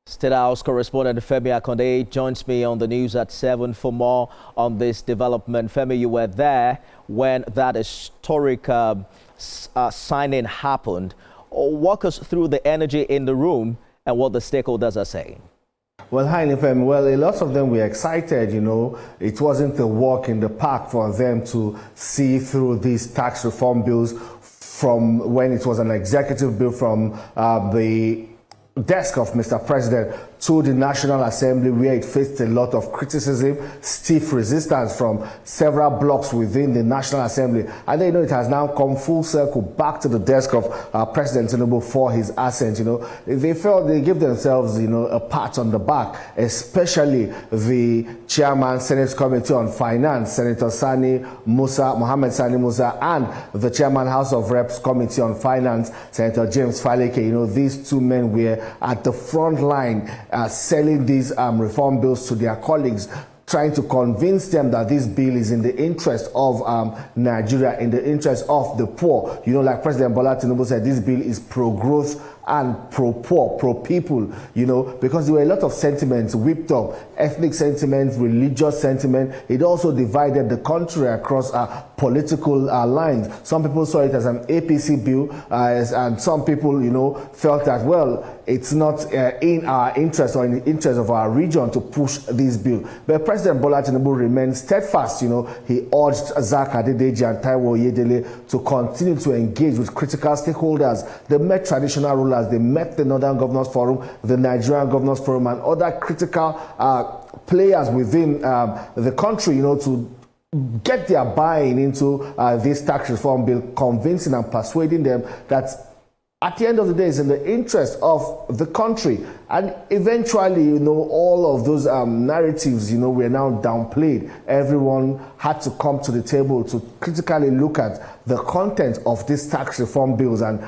State House correspondent Femi Akande joins me on the news at 7 for more on this development. Femi, you were there when that historic signing happened. Walk us through the energy in the room and what the stakeholders are saying. Well, hi, Femi. Well, a lot of them were excited, It wasn't a walk in the park for them to see through these tax reform bills from when it was an executive bill from the desk of Mr. President to the National Assembly, where it faced a lot of criticism, stiff resistance from several blocks within the National Assembly. And then, it has now come full circle back to the desk of President Tinubu for his assent. They felt they give themselves, a pat on the back, especially the chairman, Senate Committee on Finance, Senator Mohammed Sani Musa, and the chairman, House of Reps Committee on Finance, Senator James Faleke. These two men were at the front line selling these reform bills to their colleagues, trying to convince them that this bill is in the interest of Nigeria, in the interest of the poor. Like President Bola Tinubu said, this bill is pro-growth and pro-poor, pro-people, because there were a lot of sentiments whipped up, ethnic sentiment, religious sentiment. It also divided the country across political lines. Some people saw it as an APC bill, and some people, felt that, well, it's not in our interest or in the interest of our region to push this bill. But President Bola Tinubu remained steadfast. He urged Akande and Taiwo Oyedele to continue to engage with critical stakeholders. They met traditional rulers, they met the Northern Governors Forum, the Nigerian Governors Forum, and other critical players within the country, to get their buy-in into this tax reform bill, convincing and persuading them that at the end of the day, it's in the interest of the country. And eventually, all of those narratives, were now downplayed. Everyone had to come to the table to critically look at the content of these tax reform bills, and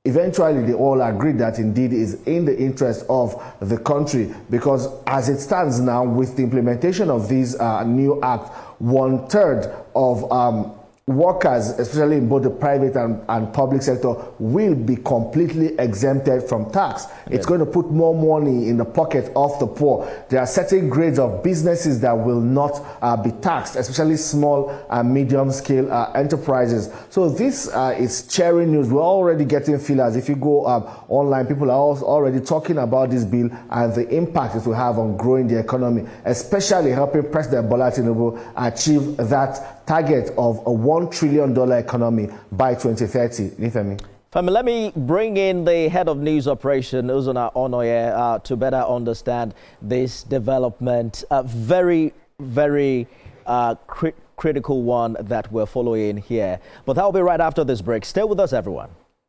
eventually they all agreed that indeed is in the interest of the country, because as it stands now, with the implementation of this new act, 1/3 of workers, especially in both the private and public sector, will be completely exempted from tax. Yeah. It's going to put more money in the pocket of the poor. There are certain grades of businesses that will not be taxed, especially small and medium-scale enterprises. So this is cheering news. We're already getting feelers. If you go online, people are already talking about this bill and the impact it will have on growing the economy, especially helping President Bola Tinubu achieve that target of a $1 trillion economy by 2030. Femi, let me bring in the head of news operation, Uzona Onoye, to better understand this development. A very, very critical one that we're following here. But that will be right after this break. Stay with us, everyone.